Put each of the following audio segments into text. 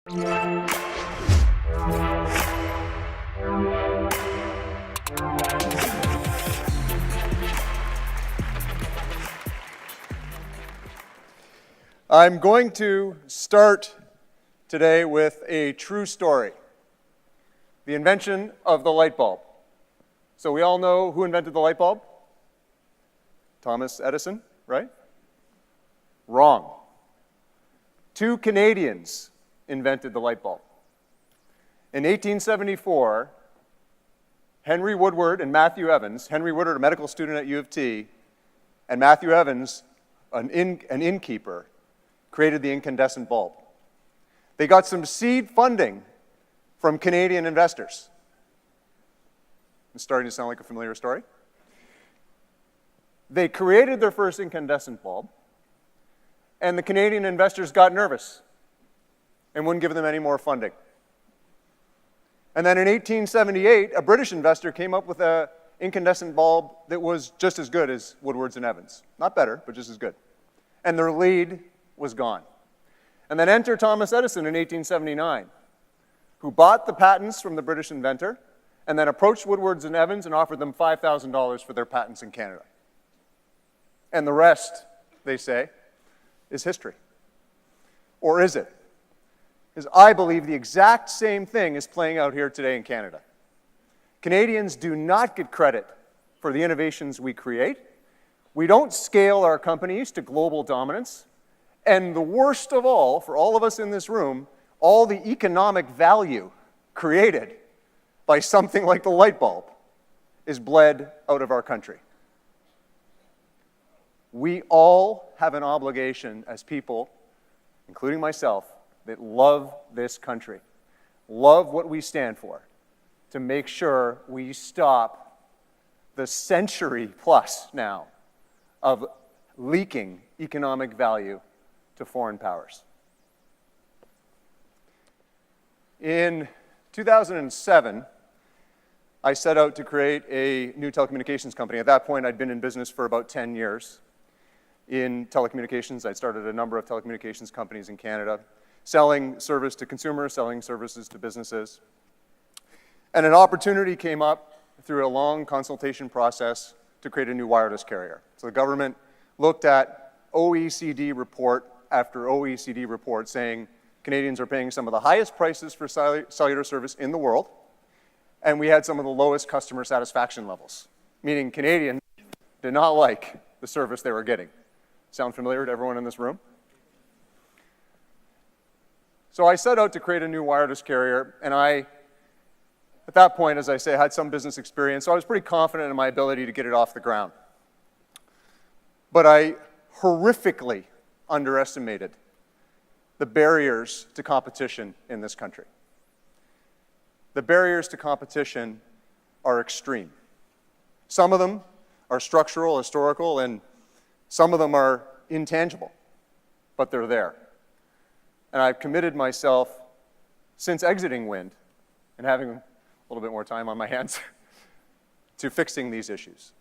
I'm going to start today with a true story, the invention of the light bulb. So we all know who invented the light bulb? Thomas Edison, right? Wrong. Two Canadians invented the light bulb. In 1874, Henry Woodward and Matthew Evans, Henry Woodward, a medical student at U of T, and Matthew Evans, an innkeeper, created the incandescent bulb. They got some seed funding from Canadian investors. It's starting to sound like a familiar story. They created their first incandescent bulb, and the Canadian investors got nervous and wouldn't give them any more funding. And then in 1878, a British investor came up with an incandescent bulb that was just as good as Woodward's and Evans. Not better, but just as good. And their lead was gone. And then enter Thomas Edison in 1879, who bought the patents from the British inventor and then approached Woodward's and Evans and offered them $5,000 for their patents in Canada. And the rest, they say, is history. Or is it? Because I believe the exact same thing is playing out here today in Canada. Canadians do not get credit for the innovations we create. We don't scale our companies to global dominance. And the worst of all, for all of us in this room, all the economic value created by something like the light bulb is bled out of our country. We all have an obligation as people, including myself, that love this country, love what we stand for, to make sure we stop the century plus now of leaking economic value to foreign powers. In 2007, I set out to create a new telecommunications company. At that point, I'd been in business for about 10 years. In telecommunications, I'd started a number of telecommunications companies in Canada, selling service to consumers, selling services to businesses. And an opportunity came up through a long consultation process to create a new wireless carrier. So the government looked at OECD report after OECD report saying Canadians are paying some of the highest prices for cellular service in the world, and we had some of the lowest customer satisfaction levels, meaning Canadians did not like the service they were getting. Sound familiar to everyone in this room? So I set out to create a new wireless carrier, and I, at that point, as I say, had some business experience, so I was pretty confident in my ability to get it off the ground. But I horrifically underestimated the barriers to competition in this country. The barriers to competition are extreme. Some of them are structural, historical, and some of them are intangible, but they're there. And I've committed myself, since exiting Wind and having a little bit more time on my hands, to fixing these issues.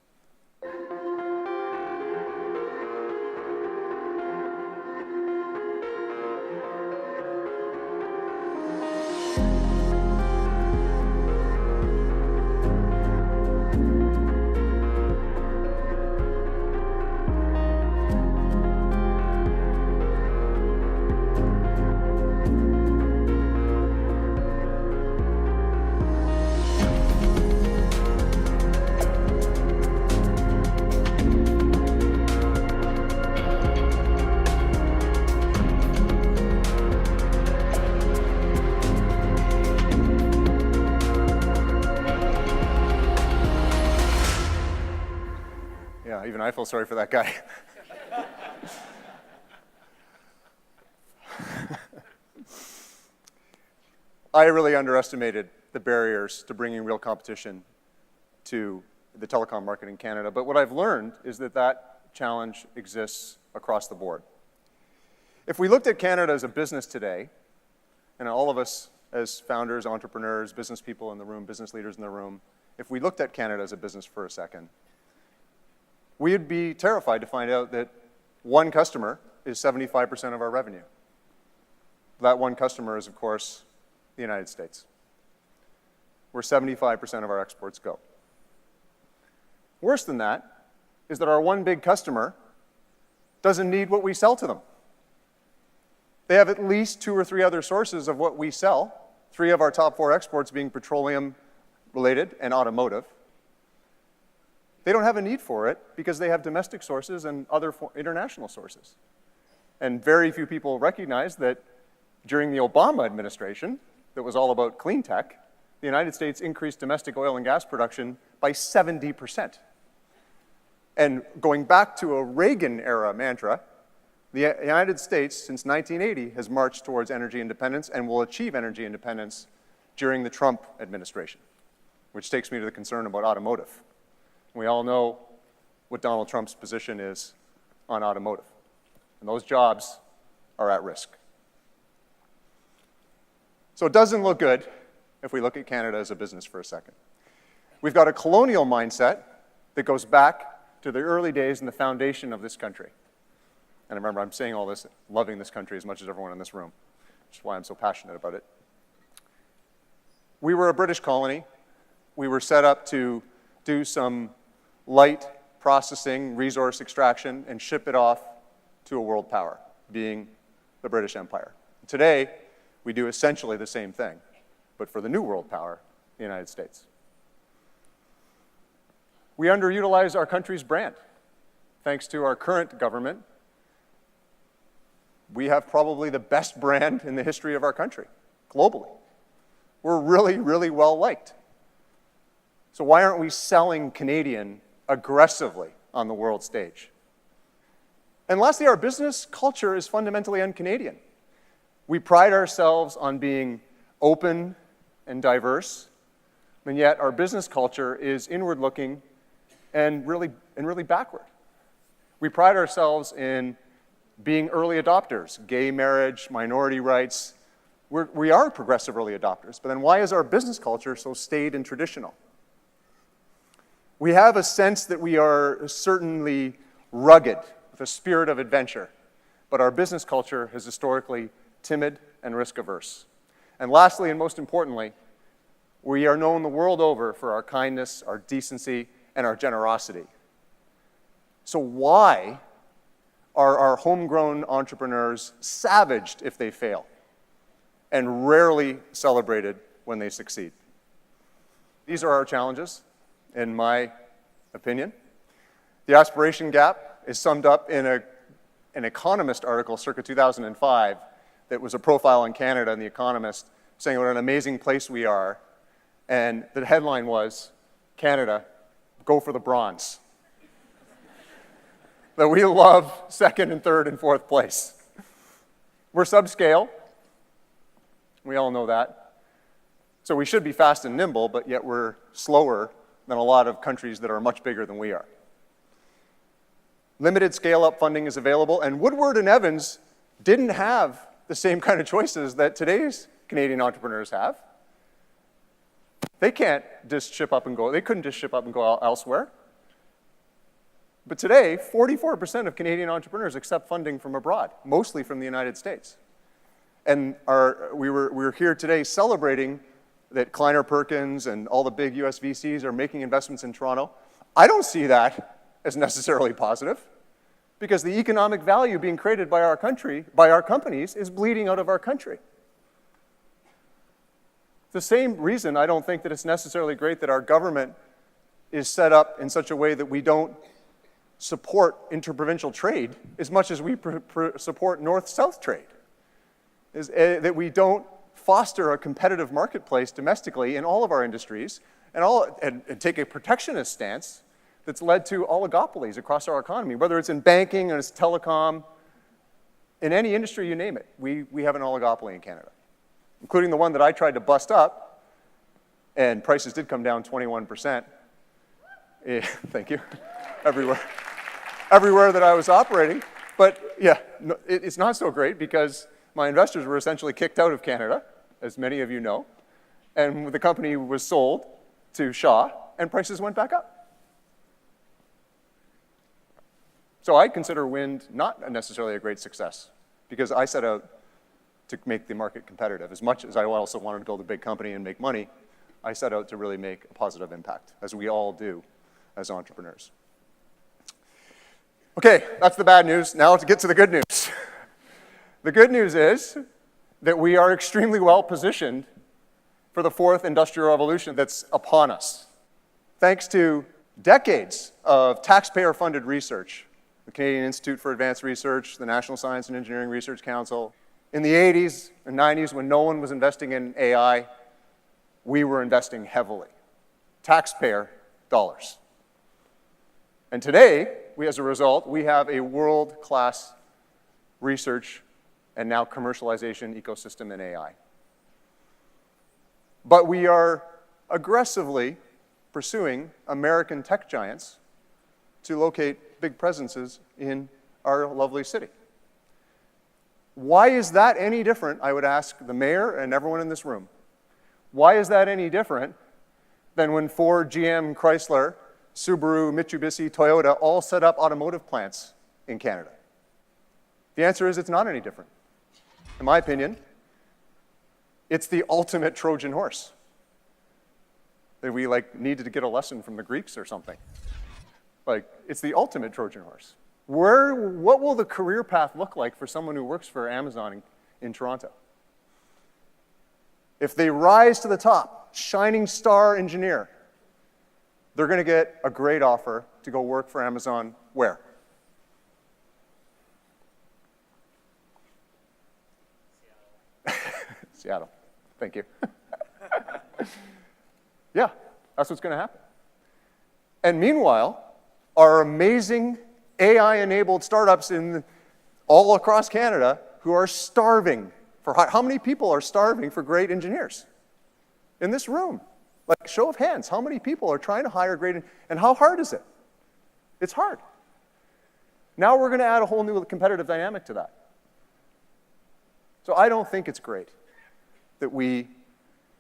Even I feel sorry for that guy. I really underestimated the barriers to bringing real competition to the telecom market in Canada. But what I've learned is that that challenge exists across the board. If we looked at Canada as a business today, and all of us as founders, entrepreneurs, business people in the room, business leaders in the room, if we looked at Canada as a business for a second, we'd be terrified to find out that one customer is 75% of our revenue. that one customer is, of course, the United States, where 75% of our exports go. Worse than that is that our one big customer doesn't need what we sell to them. They have at least 2 or 3 other sources of what we sell, 3 of our top 4 exports being petroleum-related and automotive. They don't have a need for it because they have domestic sources and other international sources. And very few people recognize that during the Obama administration, that was all about clean tech, the United States increased domestic oil and gas production by 70%. And going back to a Reagan-era mantra, the United States, since 1980, has marched towards energy independence and will achieve energy independence during the Trump administration, which takes me to the concern about automotive. We all know what Donald Trump's position is on automotive, and those jobs are at risk. So it doesn't look good if we look at Canada as a business for a second. We've got a colonial mindset that goes back to the early days and the foundation of this country. And remember, I'm saying all this, loving this country as much as everyone in this room, which is why I'm so passionate about it. We were a British colony. We were set up to do some light processing, resource extraction, and ship it off to a world power, being the British Empire. Today, we do essentially the same thing, but for the new world power, the United States. We underutilize our country's brand. Thanks to our current government, we have probably the best brand in the history of our country, globally. We're really, really well liked. So why aren't we selling Canadian aggressively on the world stage? And lastly, our business culture is fundamentally un-Canadian. We pride ourselves on being open and diverse, and yet our business culture is inward-looking and really backward. We pride ourselves in being early adopters, gay marriage, minority rights. We are progressive early adopters, but then why is our business culture so staid and traditional? We have a sense that we are certainly rugged, with a spirit of adventure, but our business culture is historically timid and risk-averse. And lastly, and most importantly, we are known the world over for our kindness, our decency, and our generosity. So why are our homegrown entrepreneurs savaged if they fail and rarely celebrated when they succeed? These are our challenges, in my opinion. The aspiration gap is summed up in an Economist article circa 2005 that was a profile on Canada in The Economist saying what an amazing place we are. And the headline was, Canada, go for the bronze. That we love second and third and fourth place. We're subscale. We all know that. So we should be fast and nimble, but yet we're slower than a lot of countries that are much bigger than we are. Limited scale-up funding is available, and Woodward and Evans didn't have the same kind of choices that today's Canadian entrepreneurs have. They can't just ship up and go. They couldn't just ship up and go elsewhere. But today, 44% of Canadian entrepreneurs accept funding from abroad, mostly from the United States. And we were here today celebrating that Kleiner Perkins and all the big US VCs are making investments in Toronto. I don't see that as necessarily positive, because the economic value being created by our country, by our companies, is bleeding out of our country. The same reason I don't think that it's necessarily great that our government is set up in such a way that we don't support interprovincial trade as much as we support north-south trade, is that we don't foster a competitive marketplace domestically in all of our industries and take a protectionist stance that's led to oligopolies across our economy, whether it's in banking or it's telecom, in any industry you name it. We have an oligopoly in Canada, including the one that I tried to bust up, and prices did come down 21%. Thank you. Everywhere that I was operating. But yeah, it's not so great because my investors were essentially kicked out of Canada, as many of you know, and the company was sold to Shaw, and prices went back up. So I consider wind not necessarily a great success, because I set out to make the market competitive. As much as I also wanted to build a big company and make money, I set out to really make a positive impact, as we all do as entrepreneurs. Okay, that's the bad news. Now let's get to the good news. The good news is that we are extremely well positioned for the fourth industrial revolution that's upon us. Thanks to decades of taxpayer-funded research, the Canadian Institute for Advanced Research, the National Science and Engineering Research Council. In the 80s and 90s, when no one was investing in AI, we were investing heavily. Taxpayer dollars. And today, as a result, we have a world-class research and now commercialization ecosystem in AI. But we are aggressively pursuing American tech giants to locate big presences in our lovely city. Why is that any different, I would ask the mayor and everyone in this room? Why is that any different than when Ford, GM, Chrysler, Subaru, Mitsubishi, Toyota all set up automotive plants in Canada? The answer is it's not any different. In my opinion, it's the ultimate Trojan horse. That we needed to get a lesson from the Greeks or something. It's the ultimate Trojan horse. What will the career path look like for someone who works for Amazon in Toronto? If they rise to the top, shining star engineer, they're going to get a great offer to go work for Amazon where? Seattle. Thank you. Yeah, that's what's going to happen. And meanwhile, our amazing AI-enabled startups all across Canada who are starving for how many people are starving for great engineers in this room? Show of hands, how many people are trying to hire great, and how hard is it? It's hard. Now we're going to add a whole new competitive dynamic to that. So I don't think it's great that we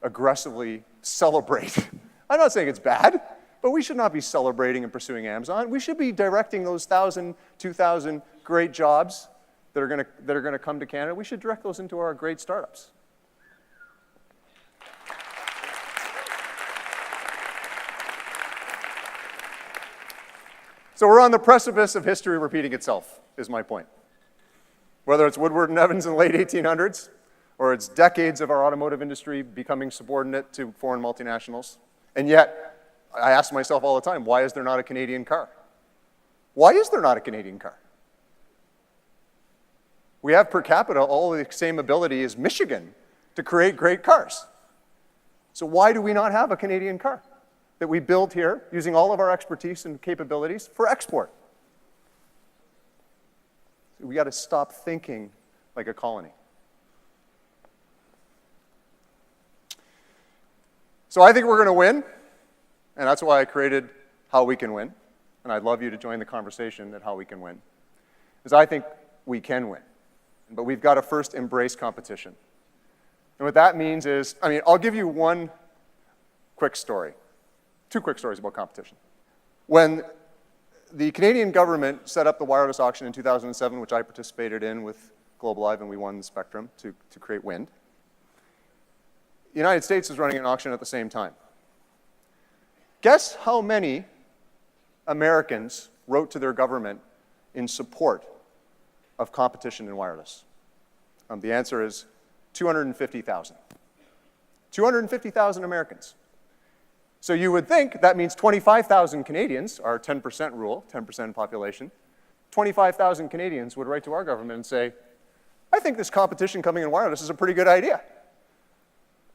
aggressively celebrate. I'm not saying it's bad, but we should not be celebrating and pursuing Amazon. We should be directing those 1,000, 2,000 great jobs that are going to come to Canada. We should direct those into our great startups. So we're on the precipice of history repeating itself, is my point. Whether it's Woodward and Evans in the late 1800s, or it's decades of our automotive industry becoming subordinate to foreign multinationals. And yet, I ask myself all the time, why is there not a Canadian car? Why is there not a Canadian car? We have per capita all the same ability as Michigan to create great cars. So why do we not have a Canadian car that we build here using all of our expertise and capabilities for export? We got to stop thinking like a colony. So I think we're going to win, and that's why I created How We Can Win, and I'd love you to join the conversation at How We Can Win, because I think we can win, but we've got to first embrace competition. And what that means is, I'll give you one quick story, two quick stories about competition. When the Canadian government set up the wireless auction in 2007, which I participated in with Global Live, and we won the spectrum to create wind, the United States was running an auction at the same time. Guess how many Americans wrote to their government in support of competition in wireless? The answer is 250,000. 250,000 Americans. So you would think that means 25,000 Canadians, our 10% rule, 10% population, 25,000 Canadians would write to our government and say, I think this competition coming in wireless is a pretty good idea.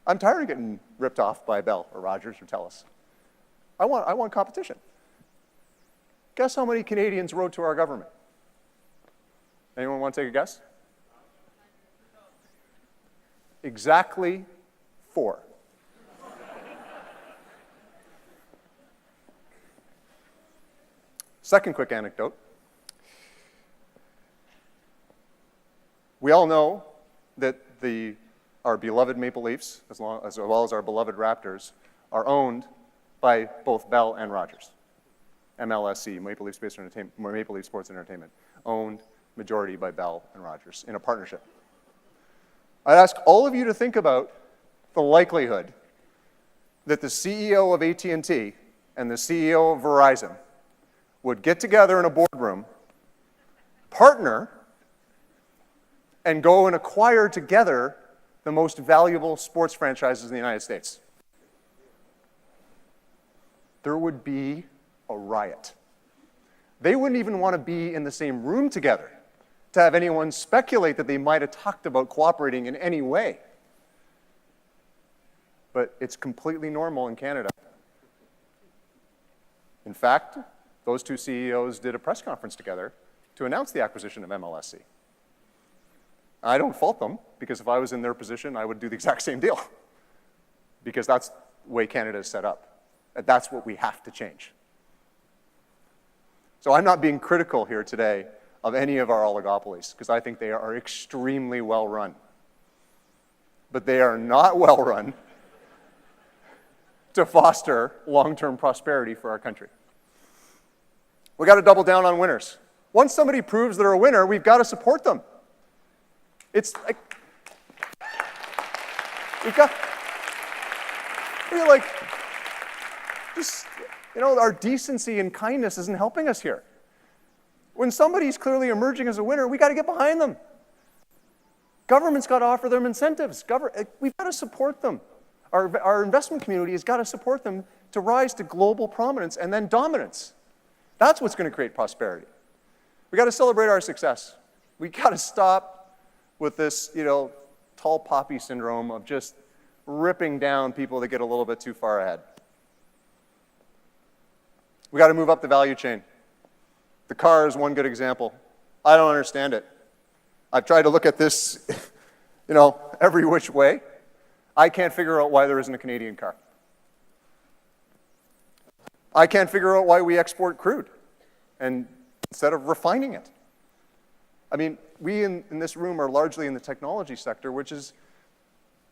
I'm tired of getting ripped off by Bell or Rogers or TELUS. I want competition. Guess how many Canadians wrote to our government? Anyone want to take a guess? Exactly 4. Second quick anecdote. We all know that our beloved Maple Leafs, as well as our beloved Raptors, are owned by both Bell and Rogers. MLSE, Maple Leaf Sports Entertainment, owned majority by Bell and Rogers in a partnership. I'd ask all of you to think about the likelihood that the CEO of AT&T and the CEO of Verizon would get together in a boardroom, partner, and go and acquire together the most valuable sports franchises in the United States. There would be a riot. They wouldn't even want to be in the same room together to have anyone speculate that they might have talked about cooperating in any way. But it's completely normal in Canada. In fact, those two CEOs did a press conference together to announce the acquisition of MLSE. I don't fault them, because if I was in their position, I would do the exact same deal, because that's the way Canada is set up. And that's what we have to change. So I'm not being critical here today of any of our oligopolies, because I think they are extremely well run. But they are not well run to foster long-term prosperity for our country. We got to double down on winners. Once somebody proves they're a winner, we've got to support them. It's like, our decency and kindness isn't helping us here. When somebody's clearly emerging as a winner, we got to get behind them. Government's got to offer them incentives. We've got to support them. Our investment community has got to support them to rise to global prominence and then dominance. That's what's going to create prosperity. We got to celebrate our success. We got to stop with this, tall poppy syndrome of just ripping down people that get a little bit too far ahead. We got to move up the value chain. The car is one good example. I don't understand it. I've tried to look at this, every which way. I can't figure out why there isn't a Canadian car. I can't figure out why we export crude instead of refining it. I mean, we in this room are largely in the technology sector, which is,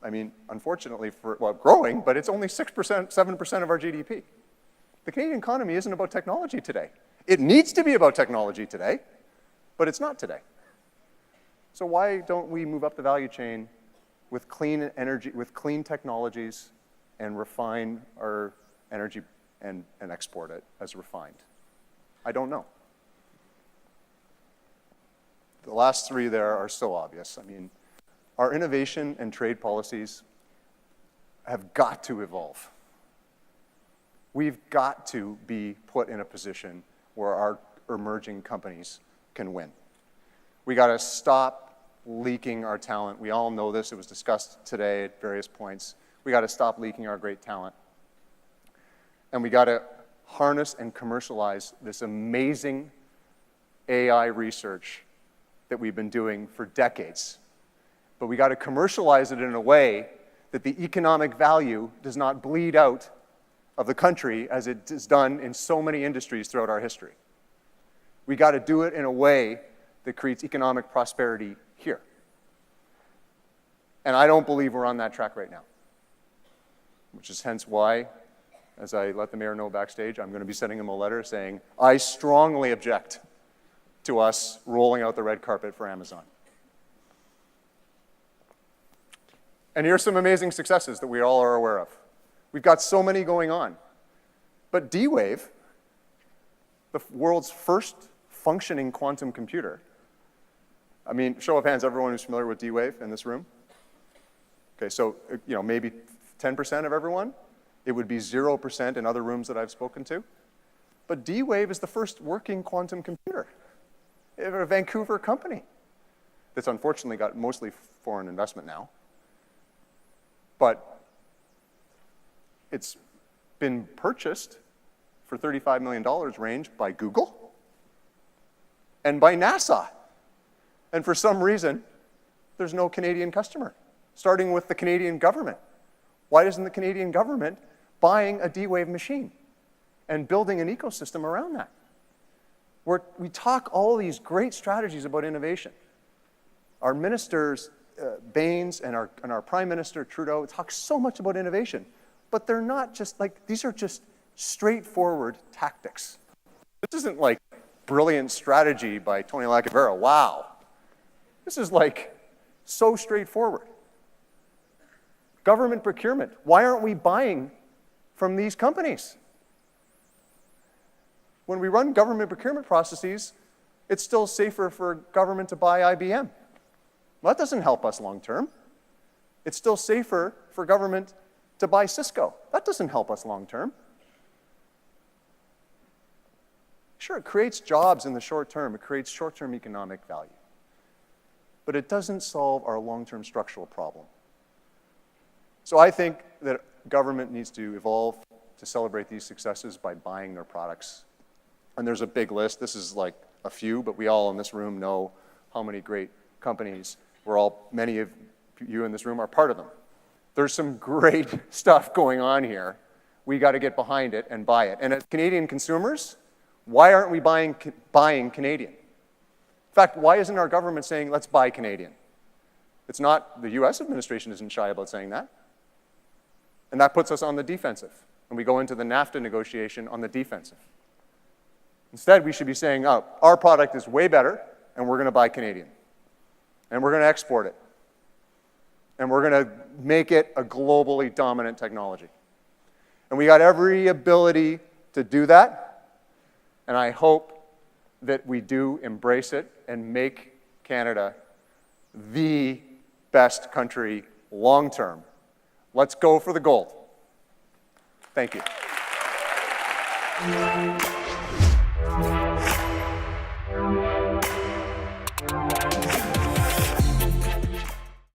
unfortunately, growing, but it's only 6%, 7% of our GDP. The Canadian economy isn't about technology today. It needs to be about technology today, but it's not today. So why don't we move up the value chain with clean energy, with clean technologies, and refine our energy and export it as refined? I don't know. The last three there are so obvious. Our innovation and trade policies have got to evolve. We've got to be put in a position where our emerging companies can win. We got to stop leaking our talent. We all know this. It was discussed today at various points. We got to stop leaking our great talent. And we got to harness and commercialize this amazing AI research that we've been doing for decades. But we got to commercialize it in a way that the economic value does not bleed out of the country as it is done in so many industries throughout our history. We got to do it in a way that creates economic prosperity here. And I don't believe we're on that track right now, which is hence why, as I let the mayor know backstage, I'm going to be sending him a letter saying, I strongly object to us rolling out the red carpet for Amazon. And here's some amazing successes that we all are aware of. We've got so many going on. But D-Wave, the world's first functioning quantum computer, show of hands, everyone who's familiar with D-Wave in this room? Okay, so, maybe 10% of everyone. It would be 0% in other rooms that I've spoken to. But D-Wave is the first working quantum computer. A Vancouver company that's unfortunately got mostly foreign investment now. But it's been purchased for $35 million range by Google and by NASA. And for some reason, there's no Canadian customer, starting with the Canadian government. Why isn't the Canadian government buying a D-Wave machine and building an ecosystem around that? We talk all these great strategies about innovation. Our ministers, Baines, and our Prime Minister, Trudeau, talk so much about innovation, but they're not just these are just straightforward tactics. This isn't like brilliant strategy by Tony Lacavera. Wow. This is so straightforward. government procurement. Why aren't we buying from these companies? When we run government procurement processes, it's still safer for government to buy IBM. Well, that doesn't help us long term. It's still safer for government to buy Cisco. That doesn't help us long term. Sure, it creates jobs in the short term. It creates short-term economic value. But it doesn't solve our long-term structural problem. So I think that government needs to evolve to celebrate these successes by buying their products. And there's a big list. This is like a few, but we all in this room know how many great companies many of you in this room are part of them. There's some great stuff going on here. We got to get behind it and buy it. And as Canadian consumers, why aren't we buying Canadian? In fact, why isn't our government saying, let's buy Canadian? It's not, the US administration isn't shy about saying that. And that puts us on the defensive. And we go into the NAFTA negotiation on the defensive. Instead, we should be saying, oh, our product is way better, and we're going to buy Canadian. And we're going to export it. And we're going to make it a globally dominant technology. And we got every ability to do that. And I hope that we do embrace it and make Canada the best country long term. Let's go for the gold. Thank you.